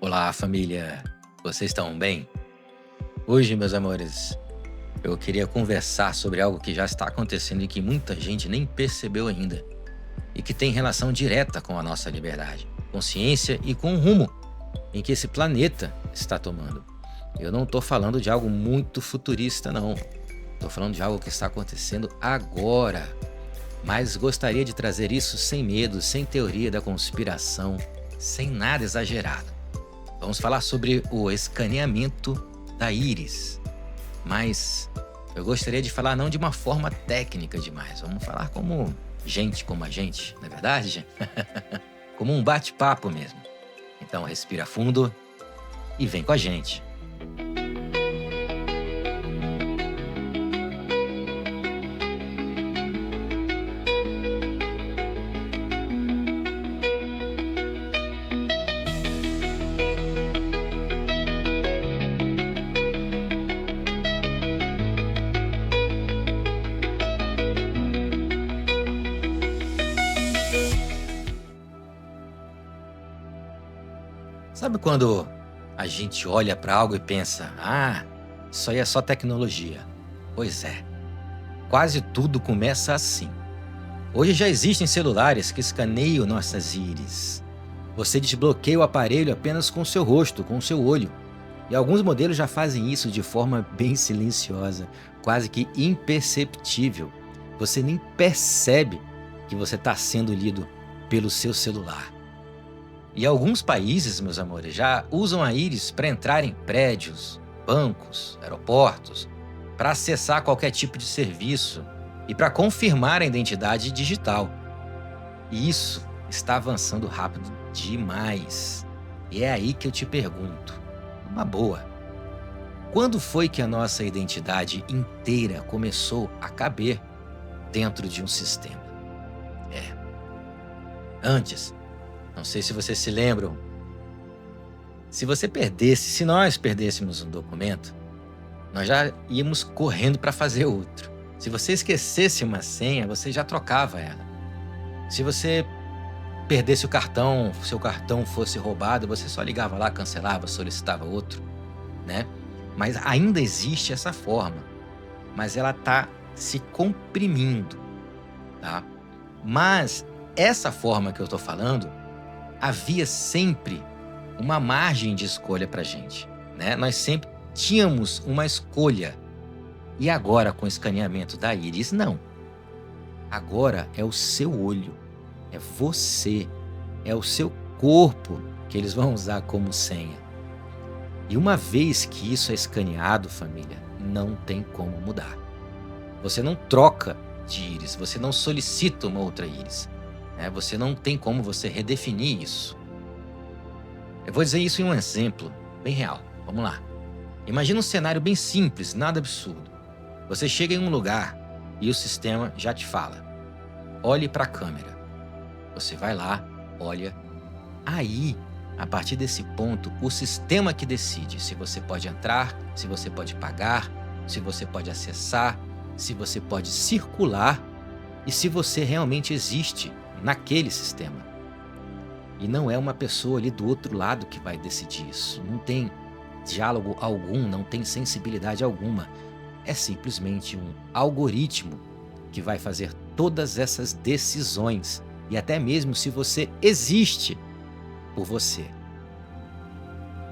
Olá, família! Vocês estão bem? Hoje, meus amores, eu queria conversar sobre algo que já está acontecendo e que muita gente nem percebeu ainda, e que tem relação direta com a nossa liberdade, consciência e com o rumo em que esse planeta está tomando. Eu não estou falando de algo muito futurista, não. Estou falando de algo que está acontecendo agora. Mas gostaria de trazer isso sem medo, sem teoria da conspiração, sem nada exagerado. Vamos falar sobre o escaneamento da íris, mas eu gostaria de falar não de uma forma técnica demais. Vamos falar como gente como a gente, não é verdade? Como um bate-papo mesmo. Então respira fundo e vem com a gente. Sabe quando a gente olha para algo e pensa: "Ah, isso aí é só tecnologia"? Pois é, quase tudo começa assim. Hoje já existem celulares que escaneiam nossas íris. Você desbloqueia o aparelho apenas com seu rosto, com seu olho. E alguns modelos já fazem isso de forma bem silenciosa, quase que imperceptível. Você nem percebe que você está sendo lido pelo seu celular. E alguns países, meus amores, já usam a íris para entrar em prédios, bancos, aeroportos, para acessar qualquer tipo de serviço e para confirmar a identidade digital. E isso está avançando rápido demais. E é aí que eu te pergunto, uma boa, quando foi que a nossa identidade inteira começou a caber dentro de um sistema? É, antes, não sei se vocês se lembram, se nós perdêssemos um documento, nós já íamos correndo para fazer outro. Se você esquecesse uma senha, você já trocava ela. Se você perdesse o cartão, seu cartão fosse roubado, você só ligava lá, cancelava, solicitava outro, né? Mas ainda existe essa forma, mas ela está se comprimindo, tá? Mas essa forma que eu estou falando, havia sempre uma margem de escolha para gente, né? Nós sempre tínhamos uma escolha. E agora, com o escaneamento da íris, não. Agora é o seu olho, é você, é o seu corpo que eles vão usar como senha. E uma vez que isso é escaneado, família, não tem como mudar. Você não troca de íris, você não solicita uma outra íris, né? Você não tem como você redefinir isso. Eu vou dizer isso em um exemplo bem real. Vamos lá. Imagina um cenário bem simples, nada absurdo. Você chega em um lugar e o sistema já te fala: olhe para a câmera. Você vai lá, olha. Aí, a partir desse ponto, o sistema que decide se você pode entrar, se você pode pagar, se você pode acessar, se você pode circular e se você realmente existe naquele sistema. E não é uma pessoa ali do outro lado que vai decidir isso. Não tem diálogo algum, não tem sensibilidade alguma. É simplesmente um algoritmo que vai fazer todas essas decisões. E até mesmo se você existe por você.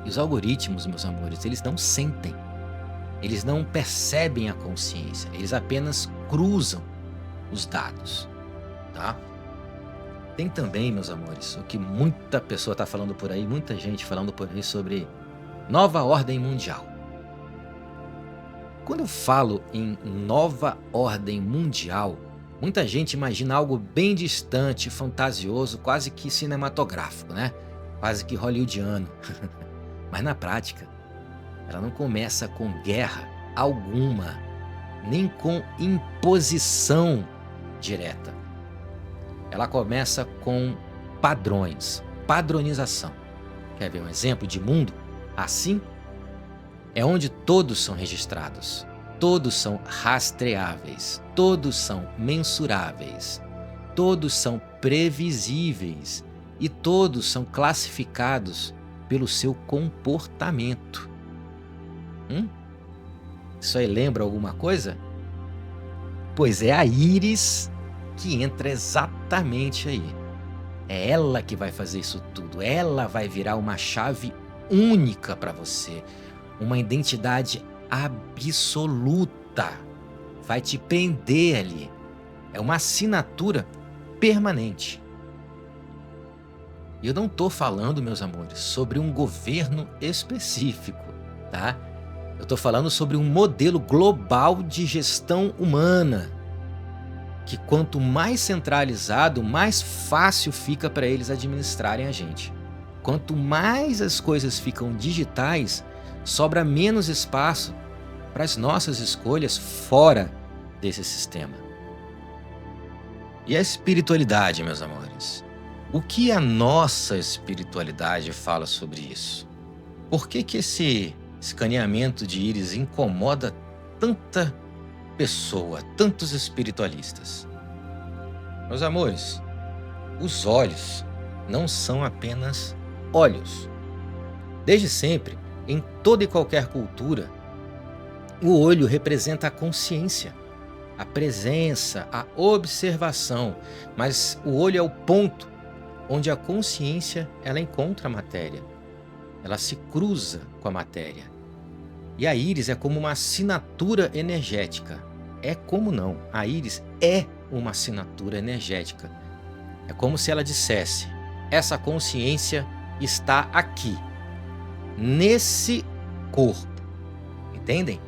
E os algoritmos, meus amores, eles não sentem. Eles não percebem a consciência. Eles apenas cruzam os dados, tá? Tem também, meus amores, o que muita pessoa está falando por aí, muita gente falando por aí sobre nova ordem mundial. Quando eu falo em nova ordem mundial, muita gente imagina algo bem distante, fantasioso, quase que cinematográfico, né? Quase que hollywoodiano. Mas na prática, ela não começa com guerra alguma, nem com imposição direta. Ela começa com padrões, padronização. Quer ver um exemplo de mundo assim? É onde todos são registrados, todos são rastreáveis, todos são mensuráveis, todos são previsíveis e todos são classificados pelo seu comportamento. Isso aí lembra alguma coisa? Pois é a íris que entra exatamente aí. É ela que vai fazer isso tudo. Ela vai virar uma chave única para você. Uma identidade absoluta. Vai te prender ali. É uma assinatura permanente. E eu não estou falando, meus amores, sobre um governo específico, tá? Eu estou falando sobre um modelo global de gestão humana, que quanto mais centralizado, mais fácil fica para eles administrarem a gente. Quanto mais as coisas ficam digitais, sobra menos espaço para as nossas escolhas fora desse sistema. E a espiritualidade, meus amores? O que a nossa espiritualidade fala sobre isso? Por que esse escaneamento de íris incomoda tanta pessoa, tantos espiritualistas? Meus amores, os olhos não são apenas olhos. Desde sempre, em toda e qualquer cultura, o olho representa a consciência, a presença, a observação, mas o olho é o ponto onde a consciência ela encontra a matéria, ela se cruza com a matéria. E a íris é como uma assinatura energética. É como não, a íris é uma assinatura energética. É como se ela dissesse: essa consciência está aqui, nesse corpo. Entendem?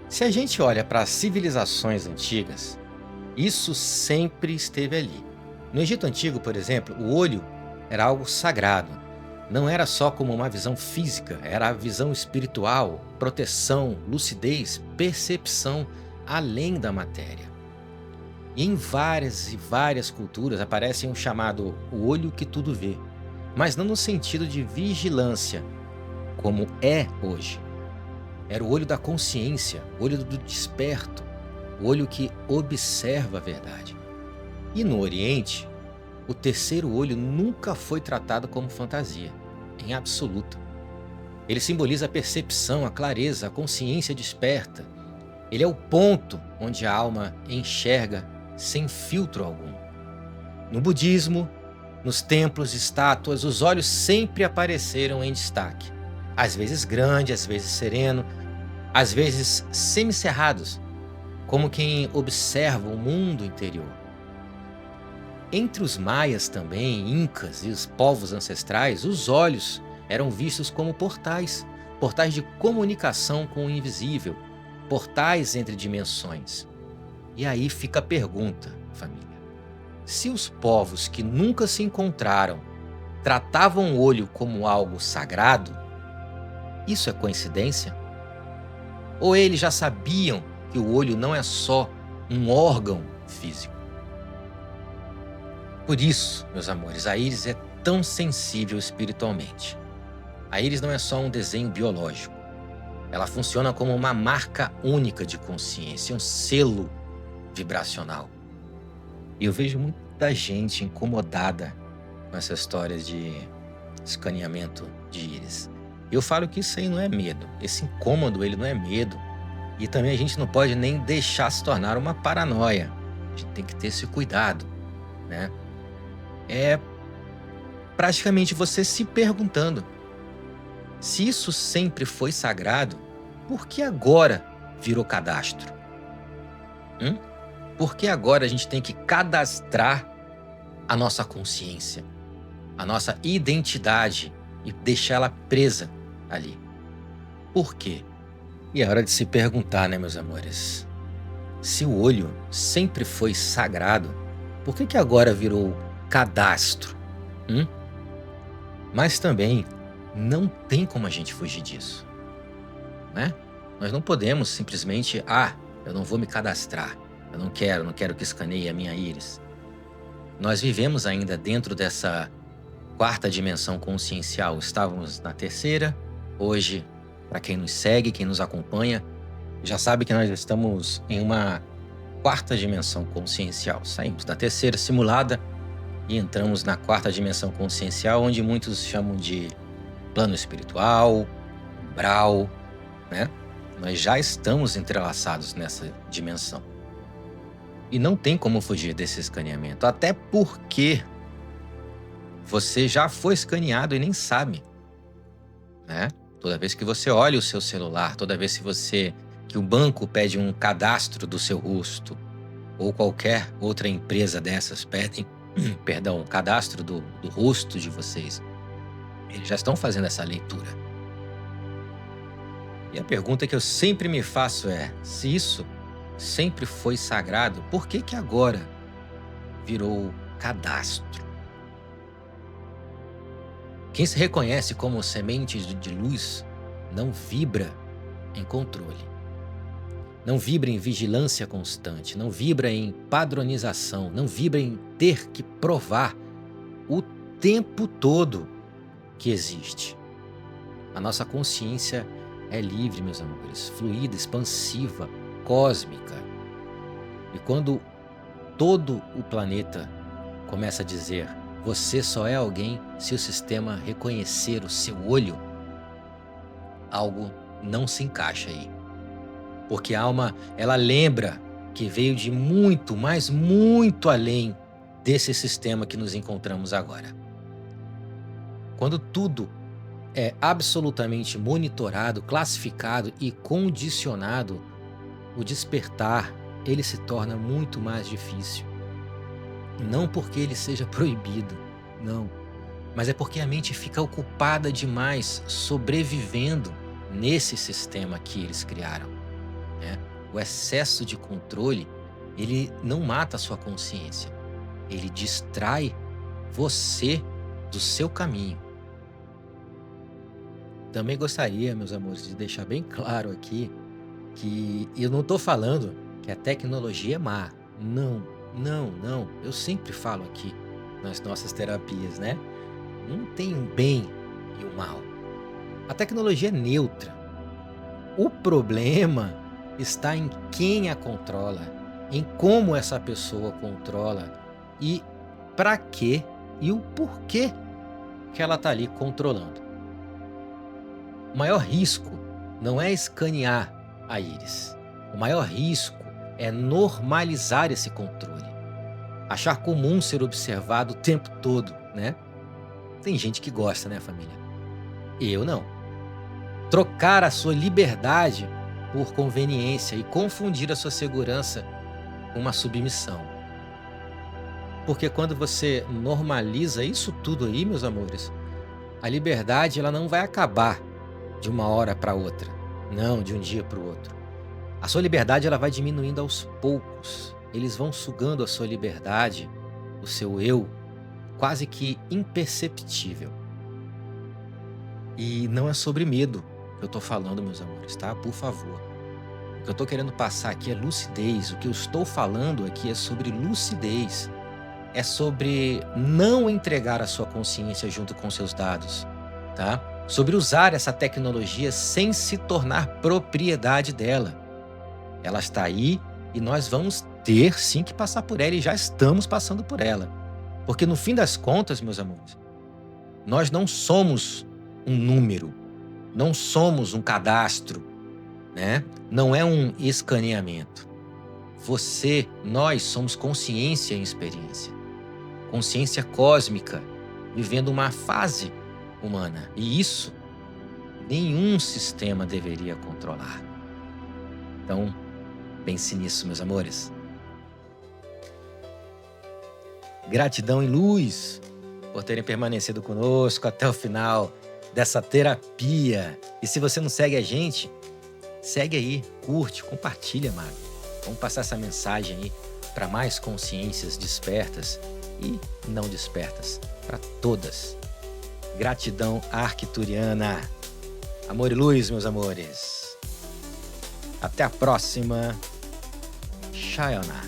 Se a gente olha para as civilizações antigas, isso sempre esteve ali. No Egito Antigo, por exemplo, o olho era algo sagrado. Não era só como uma visão física, era a visão espiritual, proteção, lucidez, percepção além da matéria. E em várias e várias culturas aparece um chamado o olho que tudo vê, mas não no sentido de vigilância, como é hoje. Era o olho da consciência, o olho do desperto, o olho que observa a verdade. E no Oriente, o terceiro olho nunca foi tratado como fantasia, em absoluto. Ele simboliza a percepção, a clareza, a consciência desperta. Ele é o ponto onde a alma enxerga sem filtro algum. No budismo, nos templos e estátuas, os olhos sempre apareceram em destaque. Às vezes grande, às vezes sereno, às vezes semicerrados, como quem observa o mundo interior. Entre os maias também, incas e os povos ancestrais, os olhos eram vistos como portais, portais de comunicação com o invisível, portais entre dimensões. E aí fica a pergunta, família: se os povos que nunca se encontraram tratavam o olho como algo sagrado, isso é coincidência? Ou eles já sabiam que o olho não é só um órgão físico? Por isso, meus amores, a íris é tão sensível espiritualmente. A íris não é só um desenho biológico. Ela funciona como uma marca única de consciência, um selo vibracional. E eu vejo muita gente incomodada com essa história de escaneamento de íris. Eu falo que isso aí não é medo. Esse incômodo, ele não é medo. E também a gente não pode nem deixar se tornar uma paranoia. A gente tem que ter esse cuidado, né? É praticamente você se perguntando: se isso sempre foi sagrado, por que agora virou cadastro? Por que agora a gente tem que cadastrar a nossa consciência, a nossa identidade e deixá-la presa ali? Por quê? E é hora de se perguntar, né, meus amores? Se o olho sempre foi sagrado, por que agora virou cadastro? Mas também não tem como a gente fugir disso, né? Nós não podemos simplesmente: eu não vou me cadastrar, eu não quero que escaneie a minha íris. Nós vivemos ainda dentro dessa quarta dimensão consciencial. Estávamos na terceira. Hoje, para quem nos segue, quem nos acompanha, já sabe que nós estamos em uma quarta dimensão consciencial. Saímos da terceira simulada e entramos na quarta dimensão consciencial, onde muitos chamam de plano espiritual, umbral, né? Nós já estamos entrelaçados nessa dimensão. E não tem como fugir desse escaneamento, até porque você já foi escaneado e nem sabe, né? Toda vez que você olha o seu celular, toda vez que o banco pede um cadastro do seu rosto, ou qualquer outra empresa dessas pedem, perdão, o cadastro do rosto de vocês, eles já estão fazendo essa leitura. E a pergunta que eu sempre me faço é, se isso sempre foi sagrado, por que agora virou cadastro? Quem se reconhece como semente de luz não vibra em controle, não vibra em vigilância constante, não vibra em padronização, não vibra em ter que provar o tempo todo que existe. A nossa consciência é livre, meus amores, fluida, expansiva, cósmica. E quando todo o planeta começa a dizer: você só é alguém se o sistema reconhecer o seu olho, algo não se encaixa aí. Porque a alma, ela lembra que veio de muito, mas muito além desse sistema que nos encontramos agora. Quando tudo é absolutamente monitorado, classificado e condicionado, o despertar, ele se torna muito mais difícil. Não porque ele seja proibido, não. Mas é porque a mente fica ocupada demais, sobrevivendo nesse sistema que eles criaram, né? O excesso de controle, ele não mata a sua consciência. Ele distrai você do seu caminho. Também gostaria, meus amores, de deixar bem claro aqui que eu não estou falando que a tecnologia é má. Não. Eu sempre falo aqui nas nossas terapias, né? Não tem o bem e o mal. A tecnologia é neutra. O problema está em quem a controla, em como essa pessoa controla e para quê e o porquê que ela está ali controlando. O maior risco não é escanear a íris. O maior risco é normalizar esse controle. Achar comum ser observado o tempo todo, né? Tem gente que gosta, né, família? Eu não. Trocar a sua liberdade por conveniência e confundir a sua segurança com uma submissão. Porque quando você normaliza isso tudo aí, meus amores, a liberdade ela não vai acabar de uma hora para outra. Não, de um dia para o outro. A sua liberdade ela vai diminuindo aos poucos. Eles vão sugando a sua liberdade, o seu eu, quase que imperceptível. E não é sobre medo que eu estou falando, meus amores, tá? Por favor. O que eu estou querendo passar aqui é lucidez. O que eu estou falando aqui é sobre lucidez. É sobre não entregar a sua consciência junto com seus dados, tá? Sobre usar essa tecnologia sem se tornar propriedade dela. Ela está aí e nós vamos ter sim que passar por ela e já estamos passando por ela. Porque no fim das contas, meus amores, nós não somos um número, não somos um cadastro, né? Não é um escaneamento. Você, nós somos consciência em experiência. Consciência cósmica, vivendo uma fase humana. E isso nenhum sistema deveria controlar. Então, pense nisso, meus amores. Gratidão e luz por terem permanecido conosco até o final dessa terapia. E se você não segue a gente, segue aí, curte, compartilha, amado. Vamos passar essa mensagem aí para mais consciências despertas e não despertas, para todas. Gratidão arcturiana. Amor e luz, meus amores. Até a próxima. Sayonara.